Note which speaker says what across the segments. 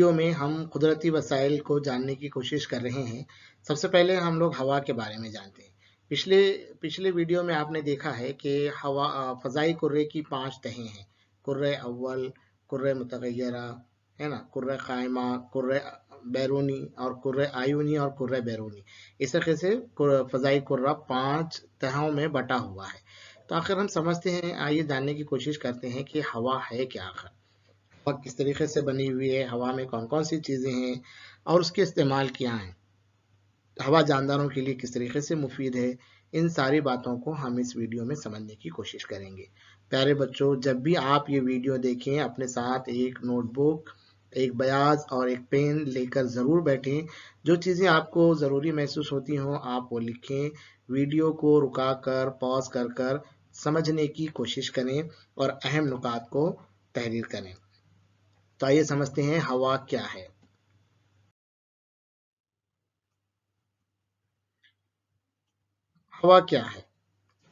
Speaker 1: Video में हम कुदरती वसाइल को जानने की कोशिश कर रहे हैं। सबसे पहले हम लोग हवा के बारे में जानते हैं। पिछले पिछले वीडियो में आपने देखा है कि फ़ज़ाई कुर्रे की 5 तहें हैं। कुर्रे अव्वल, कुर्रे मुतग़य्यरा, है ना? कुर्रे क़ाइमा, कुर्रे बैरूनी और कुर्रे आयुनी और कुर्रे बैरूनी। इस तरीके से फ़ज़ाई कुर्रा 5 तहों में बँटा हुआ है। तो आखिर हम समझते हैं, आइए जानने की कोशिश करते हैं कि हवा है क्या आखिर? हवा किस तरीके से बनी हुई है, हवा में कौन-कौन सी चीज़ें हैं और उसके इस्तेमाल क्या हैं? हवा जानदारों के लिए किस तरीके से मुफीद है, इन सारी बातों को हम इस वीडियो में समझने की कोशिश करेंगे। प्यारे बच्चों, जब भी आप ये वीडियो देखें, अपने साथ एक नोटबुक, एक बयाज और एक पेन लेकर ज़रूर बैठें। जो चीज़ें आपको ज़रूरी महसूस होती हों, आप वो लिखें। वीडियो को रुका कर, पॉज़ कर कर समझने की कोशिश करें और अहम नुकात को तहरीर करें। तो आइए समझते हैं हवा क्या है। हवा क्या है?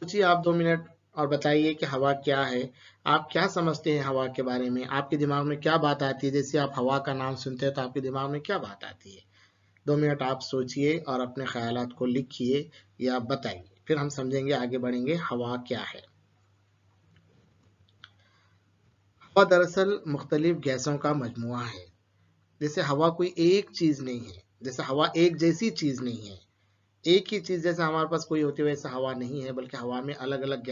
Speaker 1: सोचिए आप 2 मिनट और बताइए कि हवा क्या है? आप क्या समझते हैं हवा के बारे में? आपके दिमाग में क्या बात आती है? जैसे आप हवा का नाम सुनते हैं तो आपके दिमाग में क्या बात आती है? 2 मिनट आप सोचिए और अपने ख़यालात को लिखिए या बताइए। फिर हम समझेंगे, आगे बढ़ेंगे हवा क्या है। हवा दरअसल मुख्तलिफ गैसों का मजमुआ है। जैसे हवा कोई एक चीज़ नहीं है, जैसे हवा एक जैसी चीज़ नहीं है। एक ही चीज़ जैसे हमारे पास कोई होती है वैसा हवा नहीं है, बल्कि हवा में अलग-अलग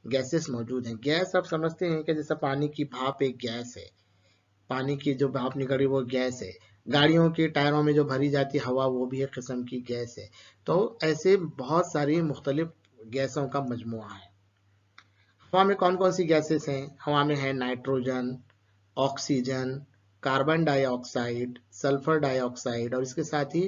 Speaker 1: गैसेस मौजूद हैं। गैस आप समझते हैं कि जैसे पानी की भाप एक गैस है, पानी की जो भाप निकल रही है वो गैस है। गाड़ियों के टायरों में जो भरी जाती हवा वो भी एक किस्म की गैस है। तो ऐसे बहुत सारी मुख्तलिफ गैसों का मजमुआ है। हवा में कौन-कौन सी गैसेस हैं? हवा में है nitrogen, oxygen, carbon dioxide, sulphur dioxide और इसके साथ ही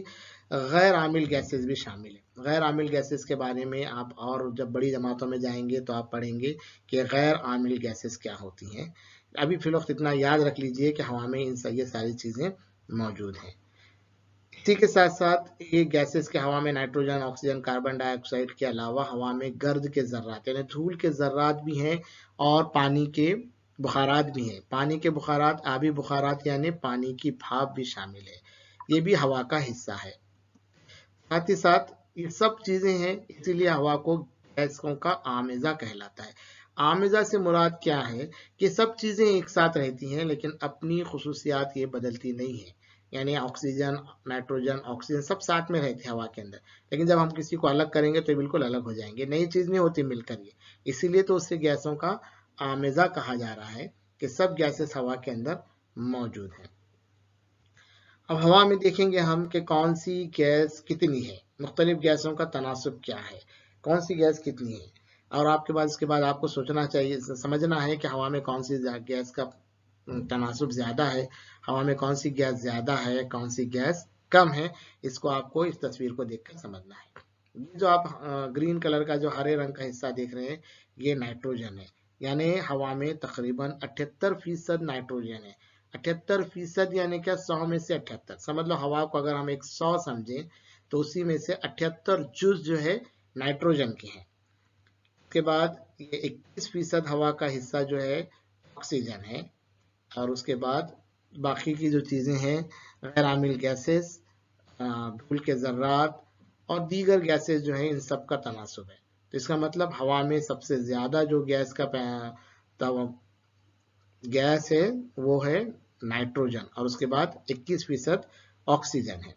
Speaker 1: गैर आमिल गैसेस भी शामिल हैं। गैर आमिल गैसेस के बारे में आप और जब बड़ी जमातों में जाएंगे तो आप पढ़ेंगे कि गैर आमिल गैसेस क्या होती हैं। अभी फिलवक्त इतना याद रख लीजिए कि हवा में ये सारी चीज़ें मौजूद हैं। इसी के साथ साथ ये गैसेस के हवा में नाइट्रोजन, ऑक्सीजन, कार्बन डाइऑक्साइड के अलावा हवा में गर्द के ज़र्रात यानी धूल के ज़र्रात भी हैं और पानी के बुखारात भी हैं। पानी के बुखारात, आबी बुखारात यानी पानी की भाप भी शामिल है। ये भी हवा का हिस्सा है। साथ ही साथ ये सब चीज़ें हैं, इसीलिए हवा को गैसों का आमेज़ा कहलाता है। आमेज़ा से मुराद क्या है कि सब चीज़ें एक साथ रहती हैं लेकिन अपनी खुसूसियात ये बदलती नहीं है। यानी ऑक्सीजन, नाइट्रोजन, ऑक्सीजन सब साथ में रहते हैं हवा के अंदर, लेकिन जब हम किसी को अलग करेंगे तो बिल्कुल अलग हो जाएंगे। नई चीज़ नहीं होती मिलकर ये, इसीलिए तो उससे गैसों का आमेज़ा कहा जा रहा है कि सब गैसेस हवा के अंदर मौजूद हैं। अब हवा में देखेंगे हम कि कौन सी गैस कितनी है, मुख्तलिफ गैसों का तनासुब क्या है, कौन सी गैस कितनी है। और आपके बाद इसके बाद आपको सोचना चाहिए, समझना है कि हवा में कौन सी गैस का तनासुब ज़्यादा है, हवा में कौन सी गैस ज़्यादा है, कौन सी गैस कम है। इसको आपको इस तस्वीर को देखकर समझना है। ये जो आप ग्रीन कलर का जो हरे रंग का हिस्सा देख रहे हैं, ये नाइट्रोजन है। यानी हवा में तकरीबन 78% नाइट्रोजन है। 78% यानी क्या, 100 में से 78। समझ लो हवा को अगर हम एक 100 समझें तो उसी में से 78 जुज जो है नाइट्रोजन के हैं। उसके बाद ये 21% हवा का हिस्सा जो है ऑक्सीजन है और उसके बाद बाकी की जो चीज़ें हैं गैर आमिल गैसेस, धूल के ज़र्रात और दीगर गैसेस जो हैं, इन सब का तनासुब है। तो इसका मतलब हवा में सबसे ज़्यादा जो गैस है वो है नाइट्रोजन और उसके बाद 21% ऑक्सीजन है।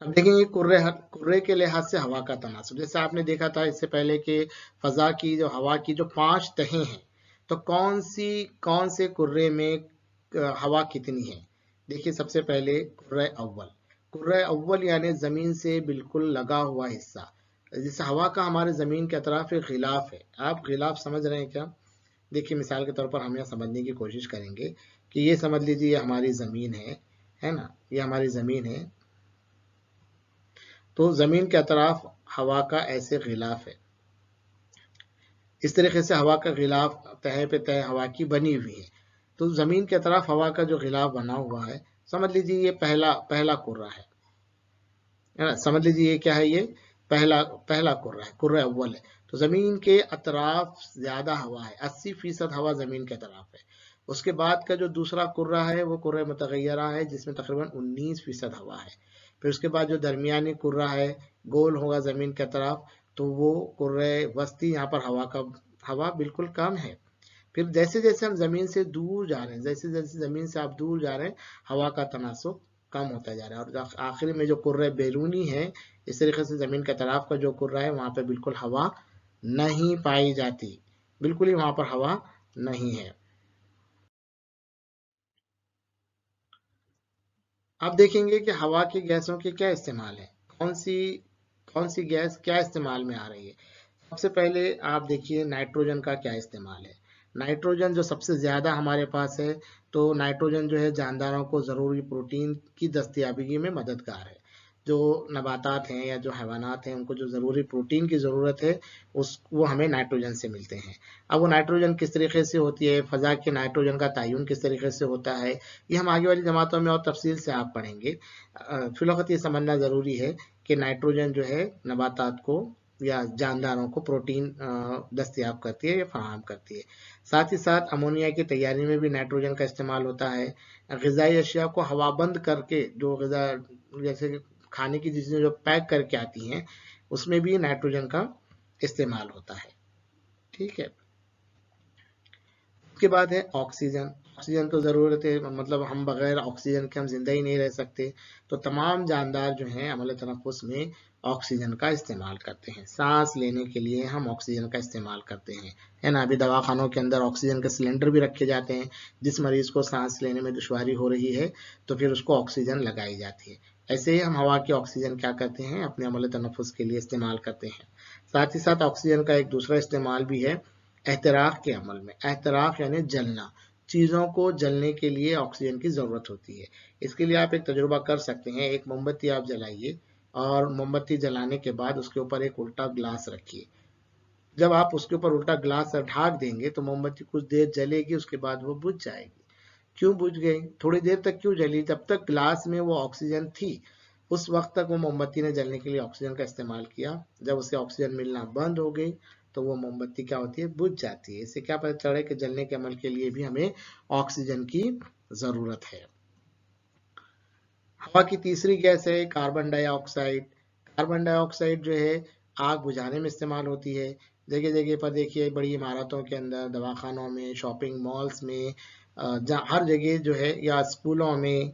Speaker 1: अब देखेंगे कुर्रे के लिहाज से हवा का तनासुब। जैसे आपने देखा था इससे पहले कि फजा की जो हवा की जो 5 तहें हैं, तो कौन से कुर्रे में हवा कितनी है। देखिए सबसे पहले कुर्रे अव्वल यानी जमीन से बिल्कुल लगा हुआ हिस्सा। जैसे हवा का हमारे जमीन के अतराफ एक गिलाफ है। आप गिलाफ समझ रहे हैं क्या? देखिए मिसाल के तौर पर हम यह समझने की कोशिश करेंगे कि ये समझ लीजिए ये हमारी जमीन है ना, ये हमारी जमीन है। तो ज़मीन के अतराफ हवा का ऐसे गिलाफ है। इस तरीके से हवा का गिलाफ तह पे तह हवा की बनी हुई है। तो ज़मीन के अतराफ हवा का जो गिलाफ बना हुआ है, समझ लीजिए ये पहला पहला कुर्रा है ना? समझ लीजिए ये क्या है, ये पहला पहला कुर्रा है, कुर्रा अव्वल है। तो जमीन के अतराफ ज्यादा हवा है, 80% हवा जमीन के अतराफ है। उसके बाद का जो दूसरा कुर्रा है वो कुर्रा मुतगय्यरा है, जिसमें तकरीबन 19% हवा है। फिर उसके बाद जो दरमियानी कुर्रा है, गोल होगा जमीन के तरफ, तो वो कुर्रे वस्ती, यहाँ पर हवा बिल्कुल कम है। फिर जैसे जैसे हम जमीन से दूर जा रहे हैं, जैसे जैसे जमीन से आप दूर जा रहे हैं, हवा का तनासुब कम होता जा रहा है। और आखिर में जो कुर्रे बैरूनी है, इस तरीके से जमीन के तरफ का जो कुर्रा है वहां पे बिल्कुल हवा नहीं पाई जाती, बिल्कुल ही वहां पर हवा नहीं है। अब देखेंगे कि हवा की गैसों के क्या इस्तेमाल है, कौन सी कौन सी गैस क्या इस्तेमाल में आ रही है। सबसे पहले आप देखिए नाइट्रोजन का क्या इस्तेमाल है। नाइट्रोजन जो सबसे ज्यादा हमारे पास है, तो नाइट्रोजन जो है जानदारों को जरूरी प्रोटीन की दस्तयाबी में मददगार है। जो नबातात हैं या जो हैवानात हैं, उनको जो जरूरी प्रोटीन की जरूरत है, उस वो हमें नाइट्रोजन से मिलते हैं। अब वो नाइट्रोजन किस तरीके से होती है, फजा के नाइट्रोजन का तयन किस तरीके से होता है, ये हम आगे वाली जमातों में और तफसील से आप पढ़ेंगे। फिलहाल ये समझना जरूरी है कि नाइट्रोजन जो है नबातात को या जानदारों को प्रोटीन दस्तयाब करती है या फराहम करती है। साथ ही साथ अमोनिया की तैयारी में भी नाइट्रोजन का इस्तेमाल होता है। ग़िज़ाई अशिया को हवाबंद करके, जो ग़िज़ा जैसे खाने की चीज़ें जो पैक करके आती हैं, उसमें भी नाइट्रोजन का इस्तेमाल होता है। ठीक है। उसके बाद है ऑक्सीजन। ऑक्सीजन तो ज़रूरत है, मतलब हम बगैर ऑक्सीजन के हम जिंदा ही नहीं रह सकते। तो तमाम जानदार जो हैं अमल तनफ़ुस में ऑक्सीजन का इस्तेमाल करते हैं। सांस लेने के लिए हम ऑक्सीजन का इस्तेमाल करते हैं, है ना। अभी दवाखानों के अंदर ऑक्सीजन के सिलेंडर भी रखे जाते हैं। जिस मरीज को सांस लेने में दुश्वारी हो रही है, तो फिर उसको ऑक्सीजन लगाई जाती है। ऐसे ही हम हवा की ऑक्सीजन क्या करते हैं, अपने अमल तनफ़ुस के लिए इस्तेमाल करते हैं। साथ ही साथ ऑक्सीजन का एक दूसरा इस्तेमाल भी है एहतराक के अमल में। एहतराक यानी जलना, चीज़ों को जलने के लिए ऑक्सीजन की ज़रूरत होती है। इसके लिए आप एक तजुर्बा कर सकते हैं। एक मोमबत्ती आप जलाइए और मोमबत्ती जलाने के बाद उसके ऊपर एक उल्टा ग्लास रखिए। जब आप उसके ऊपर उल्टा ग्लास ढाक देंगे तो मोमबत्ती कुछ देर जलेगी, उसके बाद वो बुझ जाएगी। क्यों बुझ गई, थोड़ी देर तक क्यों जली, जब तक ग्लास में वो ऑक्सीजन थी उस वक्त तक वो मोमबत्ती ने जलने के लिए ऑक्सीजन का इस्तेमाल किया। जब उसे ऑक्सीजन मिलना बंद हो गई तो वो मोमबत्ती क्या होती है, बुझ जाती है। इससे क्या पता चले कि जलने के अमल के लिए भी हमें ऑक्सीजन की जरूरत है। हवा की तीसरी गैस है कार्बन डाइऑक्साइड। कार्बन डाइऑक्साइड जो है आग बुझाने में इस्तेमाल होती है। जगह जगह पर देखिए, बड़ी इमारतों के अंदर, दवाखानों में, शॉपिंग मॉल्स में, हर जगह जो है, या स्कूलों में,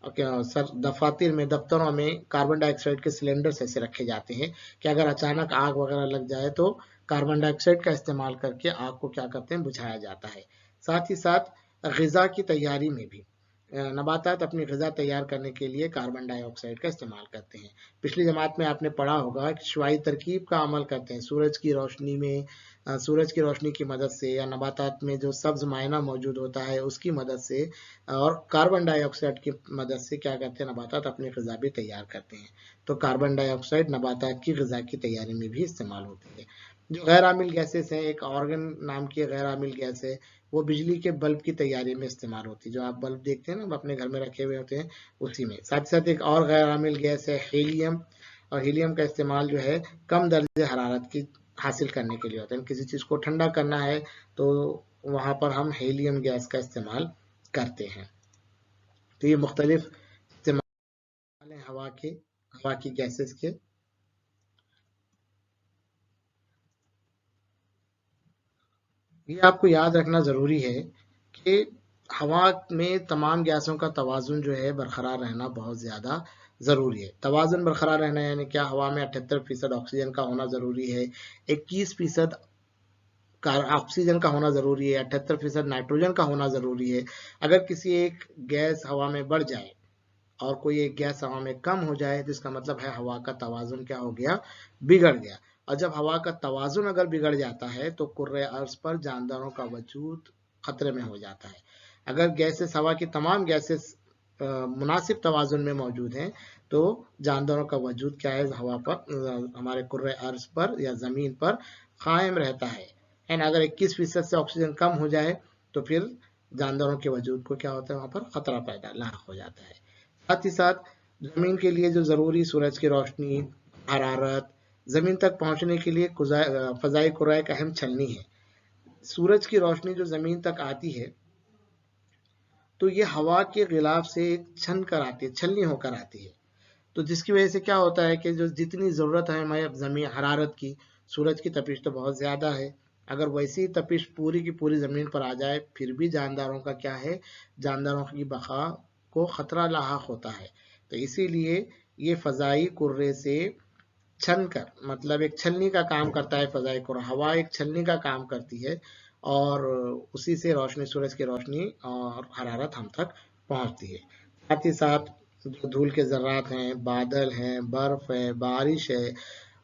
Speaker 1: दफातर में, दफ्तरों में कार्बन डाइऑक्साइड के सिलेंडर्स ऐसे रखे जाते हैं कि अगर अचानक आग वगैरह लग जाए तो कार्बन डाइऑक्साइड का इस्तेमाल करके आग को क्या करते हैं, बुझाया जाता है। साथ ही साथ ग़िज़ा की तैयारी में भी नबातात अपनी ग़िज़ा तैयार करने के लिए कार्बन डाइऑक्साइड का इस्तेमाल करते हैं। पिछली जमात में आपने पढ़ा होगा कि शुआई तरकीब का अमल करते हैं सूरज की रोशनी में, सूरज की रोशनी की मदद से, या नबातात में जो सब्ज मायना मौजूद होता है उसकी मदद से, और कार्बन डाइऑक्साइड की मदद से क्या करते हैं, नबातात अपनी ग़िज़ा भी तैयार करते हैं। तो कार्बन डाइऑक्साइड नबातात की ग़िज़ा की तैयारी में भी इस्तेमाल होती है। जो गैर आमिल गैसेस हैं, एक ऑर्गन नाम की गैर आमिल गैस है, वो बिजली के बल्ब की तैयारी में इस्तेमाल होती है। जो आप बल्ब देखते हैं ना, अपने घर में रखे हुए होते हैं, उसी में। साथ ही साथ एक और गैर आमिल गैस है हीलियम। और हीलियम का इस्तेमाल जो है कम दर्जे हरारत की हासिल करने के लिए होता है। किसी चीज़ को ठंडा करना है तो वहाँ पर हम हीलियम गैस का इस्तेमाल करते हैं। तो ये मुख्तलिफ इस्तेमाल हैं हवा की गैसेस के। ये आपको याद रखना ज़रूरी है कि हवा में तमाम गैसों का तवाज़ुन जो है बरकरार रहना बहुत ज़्यादा ज़रूरी है। तवाज़ुन बरकरार रहना यानी क्या, हवा में 78% ऑक्सीजन का होना ज़रूरी है, 21% ऑक्सीजन का होना ज़रूरी है, 78% नाइट्रोजन का होना ज़रूरी है। अगर किसी एक गैस हवा में बढ़ जाए और कोई एक गैस हवा में कम हो जाए, तो इसका मतलब है हवा का तवाज़ुन क्या हो गया, बिगड़ गया। और जब हवा का तवाज़ुन अगर बिगड़ जाता है तो कुर्रे अर्ज पर जानदारों का वजूद खतरे में हो जाता है। अगर गैसेस, हवा की तमाम गैसेस मुनासिब तवाज़ुन में मौजूद हैं तो जानदारों का वजूद क्या है, हवा पर, हमारे कुर्रे अर्ज पर या ज़मीन पर कायम रहता है। एंड अगर 21% से ऑक्सीजन कम हो जाए तो फिर जानदारों के वजूद को क्या होता है, वहाँ पर खतरा पैदा लाक हो जाता है। साथ ही साथ ज़मीन के लिए जो ज़रूरी सूरज की रोशनी, हरारत, जमीन तक पहुंचने के लिए फजाई कुर्रा एक अहम छलनी है। सूरज की रोशनी जो जमीन तक आती है तो ये हवा के गिलाफ से एक छन कर आती है, छलनी होकर आती है। तो जिसकी वजह से क्या होता है कि जो जितनी ज़रूरत है हमें ज़मीन हरारत की, सूरज की तपिश तो बहुत ज़्यादा है, अगर वैसी ही तपिश पूरी की पूरी ज़मीन पर आ जाए फिर भी जानदारों का क्या है, जानदारों की बका को ख़तरा लाहक होता है। तो इसीलिए ये फ़ज़ाई कुर्रे से छन कर, मतलब एक छलनी का काम करता है फ़ज़ाई कुर्रा, हवा एक छलनी का काम करती है और उसी से रोशनी, सूरज की रोशनी और हरारत हम तक पहुंचती है। साथ ही साथ जो धूल के ज़र्रात हैं, बादल हैं, बर्फ है, बारिश है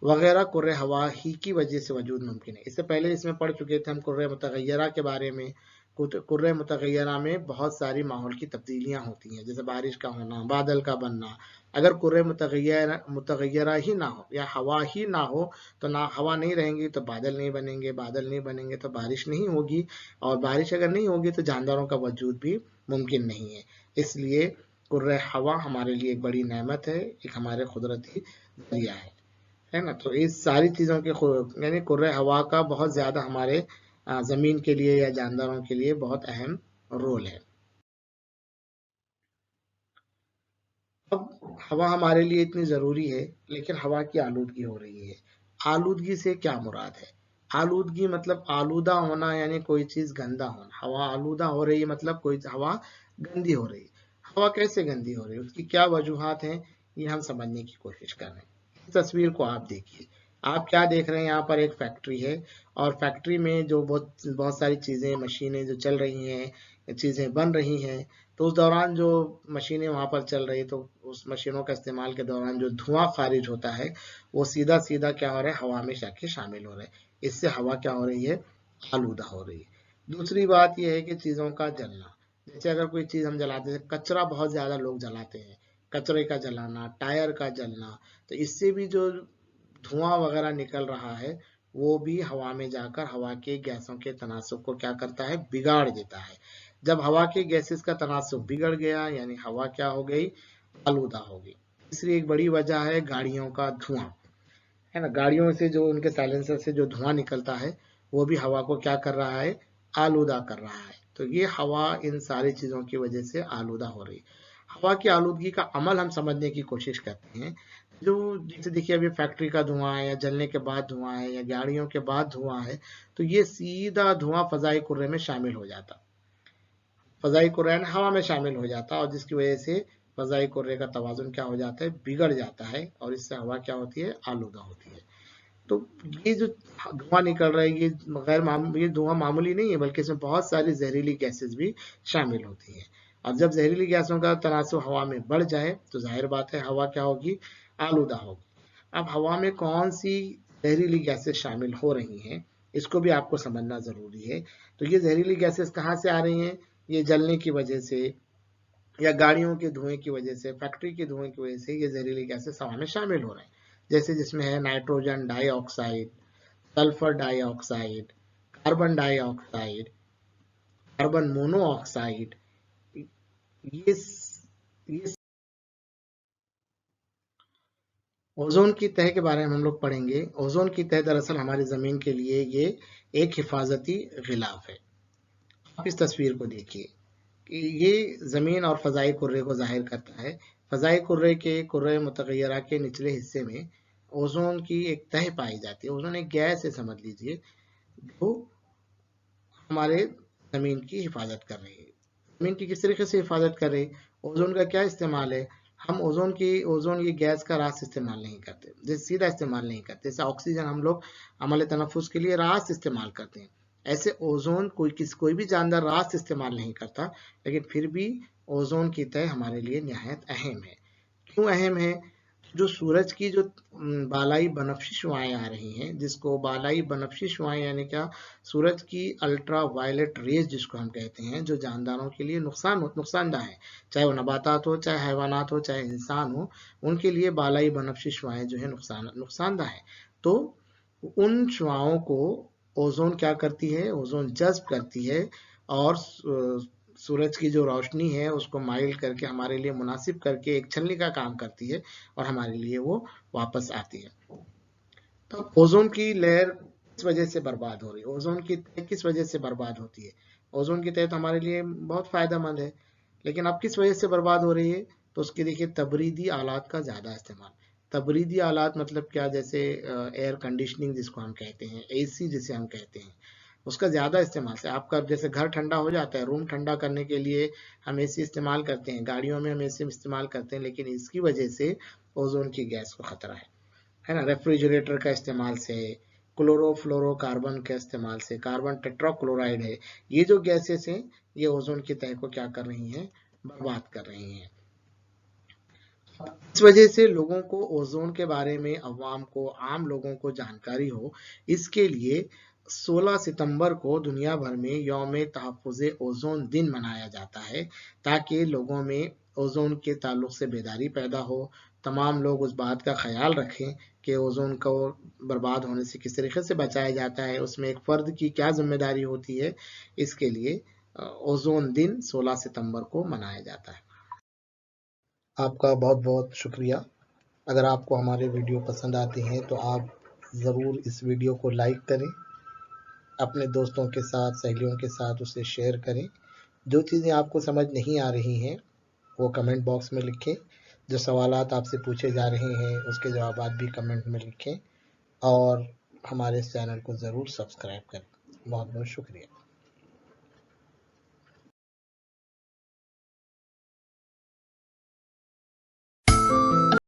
Speaker 1: वगैरह कुर्रे हवा ही की वजह से वजूद मुमकिन है। इससे पहले इसमें पढ़ चुके थे हम कुर्रे मुतगय्यरा के बारे में। कुर्रे मुतगय्यरा में बहुत सारी माहौल की तब्दीलियां होती हैं, जैसे बारिश का होना, बादल का बनना। अगर कुर्रे मुतगय्यरा ही ना हो या हवा ही ना हो तो ना हवा नहीं रहेंगी तो बादल नहीं बनेंगे, बादल नहीं बनेंगे तो बारिश नहीं होगी, और बारिश अगर नहीं होगी तो जानदारों का वजूद भी मुमकिन नहीं है। इसलिए कुर्रे हवा हमारे लिए एक बड़ी नेमत है, एक हमारे कुदरती जरिया है ना। तो इस सारी चीज़ों के यानी कुर्रे हवा का बहुत ज़्यादा हमारे ज़मीन के लिए या जानदारों के लिए बहुत अहम रोल है। अब हवा हमारे लिए इतनी ज़रूरी है, लेकिन हवा की आलूदगी हो रही है। आलूदगी से क्या मुराद है? आलूदगी मतलब आलूदा होना, यानी कोई चीज़ गंदा होना। हवा आलूदा हो रही है मतलब कोई हवा गंदी हो रही है। हवा कैसे गंदी हो रही है, उसकी क्या वजूहात हैं, ये हम समझने की कोशिश कर रहे हैं। इस तस्वीर को आप देखिए। आप क्या देख रहे हैं, यहाँ पर एक फैक्ट्री है और फैक्ट्री में जो बहुत बहुत सारी चीज़ें, मशीनें जो चल रही हैं, चीज़ें बन रही हैं। तो उस दौरान जो मशीनें वहाँ पर चल रही, तो उस मशीनों का इस्तेमाल के दौरान जो धुआं खारिज होता है वो सीधा सीधा क्या हो रहा है, हवा में जाके शामिल हो रहा है। इससे हवा क्या हो रही है, आलूदा हो रही है। दूसरी बात यह है कि चीज़ों का जलना, जैसे अगर कोई चीज़ हम जलाते हैं, कचरा बहुत ज़्यादा लोग जलाते हैं, कचरे का जलाना, टायर का जलना, तो इससे भी जो धुआं वगैरह निकल रहा है वो भी हवा में जाकर हवा के गैसों के तनासुब को क्या करता है, बिगाड़ देता है। जब हवा के गैसेस का तनासुब बिगड़ गया यानी हवा क्या हो गई, आलूदा हो गई। तीसरी एक बड़ी वजह है गाड़ियों का धुआं, है ना। गाड़ियों से जो उनके साइलेंसर से जो धुआं निकलता है वो भी हवा को क्या कर रहा है, आलूदा कर रहा है। तो ये हवा इन सारी चीज़ों की वजह से आलूदा हो रही है। हवा की आलूदगी का अमल हम समझने की कोशिश करते हैं। जो जैसे देखिए अभी फैक्ट्री का धुआं है या जलने के बाद धुआं है या गाड़ियों के बाद धुआं है, तो ये सीधा धुआं फजाई कुर्रे में शामिल हो जाता, फजाई कुर्रा हवा में शामिल हो जाता है, और जिसकी वजह से फजाई कुर्रे का तवाजुन क्या हो जाता है, बिगड़ जाता है, और इससे हवा क्या होती है, आलूदा होती है। तो ये जो धुआं निकल रहा है, ये ये धुआं मामूली नहीं है, बल्कि इसमें बहुत सारी जहरीली गैसेस भी शामिल होती हैं। और जब जहरीली गैसों का तनासुब हवा में बढ़ जाए तो जाहिर बात है हवा क्या होगी, आलूदा होगी। अब हवा में कौन सी जहरीली गैसेस शामिल हो रही हैं, इसको भी आपको समझना जरूरी है। तो ये जहरीली गैसेस कहाँ से आ रही हैं, ये जलने की वजह से या गाड़ियों के धुएं की वजह से, फैक्ट्री के धुएं की वजह से ये जहरीली गैसेस हवा में शामिल हो रहे हैं। जैसे जिसमें है nitrogen dioxide, sulphur dioxide, carbon dioxide, carbon monoxide. ये ये ओजोन की तह के बारे में हम लोग पढ़ेंगे। ओजोन की तह दरअसल हमारी जमीन के लिए ये एक हिफाजती गिलाफ है। आप इस तस्वीर को देखिए कि ये जमीन और फजाई कुर्रे को जाहिर करता है। फजाई कुर्रे के कुर्रे मुतगय्यरा के निचले हिस्से में ओजोन की एक तह पाई जाती है। ओजोन एक गैस है समझ लीजिए, जो हमारे जमीन की हिफाजत कर रही है। जमीन की किस तरीके से हिफाजत कर रही है, ओजोन का क्या इस्तेमाल है, हम ओजोन ये गैस का रास्त इस्तेमाल नहीं करते, जैसे सीधा इस्तेमाल नहीं करते। जैसे ऑक्सीजन हम लोग अमल तनफुस के लिए रास्त इस्तेमाल करते हैं, ऐसे ओजोन कोई भी जानदार रास्त इस्तेमाल नहीं करता, लेकिन फिर भी ओजोन की तह हमारे लिए निहायत अहम है। क्यों अहम है, जो सूरज की जो बालाई बनफशी शुआएं आ रही हैं, जिसको बालाई बनफशी शुआएं यानी क्या, सूरज की अल्ट्रा वायलेट रेज जिसको हम कहते हैं, जो जानदारों के लिए नुकसानदाह है, चाहे वो नबातात हो, चाहे हैवानात हो, चाहे इंसान हो, उनके लिए बालाई बनफशी शुआएं जो है नुकसानदाह है। तो उन शुआओं को ओजोन क्या करती है, ओजोन जज्ब करती है और सूरज की जो रोशनी है उसको माइल करके हमारे लिए मुनासिब करके एक छलनी का काम करती है और हमारे लिए वो वापस आती है। तो ओजोन की लेयर किस वजह से बर्बाद हो रही है, ओजोन की तह किस वजह से बर्बाद होती है। ओजोन की तह तो हमारे लिए बहुत फायदेमंद है, लेकिन अब किस वजह से बर्बाद हो रही है, तो उसके देखिए तबरीदी आलात का ज्यादा इस्तेमाल। तबरीदी आलात मतलब क्या, जैसे एयर कंडीशनिंग जिसको हम कहते हैं, एसी जिसे हम कहते हैं, उसका ज्यादा इस्तेमाल से आपका जैसे घर ठंडा हो जाता है, रूम ठंडा करने के लिए हम एसी इस्तेमाल करते हैं, गाड़ियों में हम एसी इस्तेमाल करते हैं, लेकिन इसकी वजह से ओजोन की गैस को खतरा है ना। रेफ्रिजरेटर का इस्तेमाल से, क्लोरोफ्लोरोकार्बन के इस्तेमाल से, कार्बन टेट्राक्लोराइड है, ये जो गैसेस हैं ये ओजोन की तह को क्या कर रही हैं, बर्बाद कर रही हैं। इस वजह से लोगों को ओजोन के बारे में, अवाम को, आम लोगों को जानकारी हो, इसके लिए 16 सितंबर को दुनिया भर में यौम तहफ़्फ़ुज़ ओजोन दिन मनाया जाता है, ताकि लोगों में ओजोन के ताल्लुक से बेदारी पैदा हो, तमाम लोग उस बात का ख्याल रखें कि ओजोन को बर्बाद होने से किस तरीके से बचाया जाता है, उसमें एक फ़र्द की क्या जिम्मेदारी होती है। इसके लिए ओजोन दिन 16 सितंबर को मनाया जाता है। आपका बहुत बहुत शुक्रिया। अगर आपको हमारे वीडियो पसंद आते हैं तो आप ज़रूर इस वीडियो को लाइक करें, अपने दोस्तों के साथ, सहेलियों के साथ उसे शेयर करें। जो चीज़ें आपको समझ नहीं आ रही हैं वो कमेंट बॉक्स में लिखें, जो सवालात आपसे पूछे जा रहे हैं उसके जवाबात भी कमेंट में लिखें, और हमारे इस चैनल को ज़रूर सब्सक्राइब करें। बहुत बहुत शुक्रिया।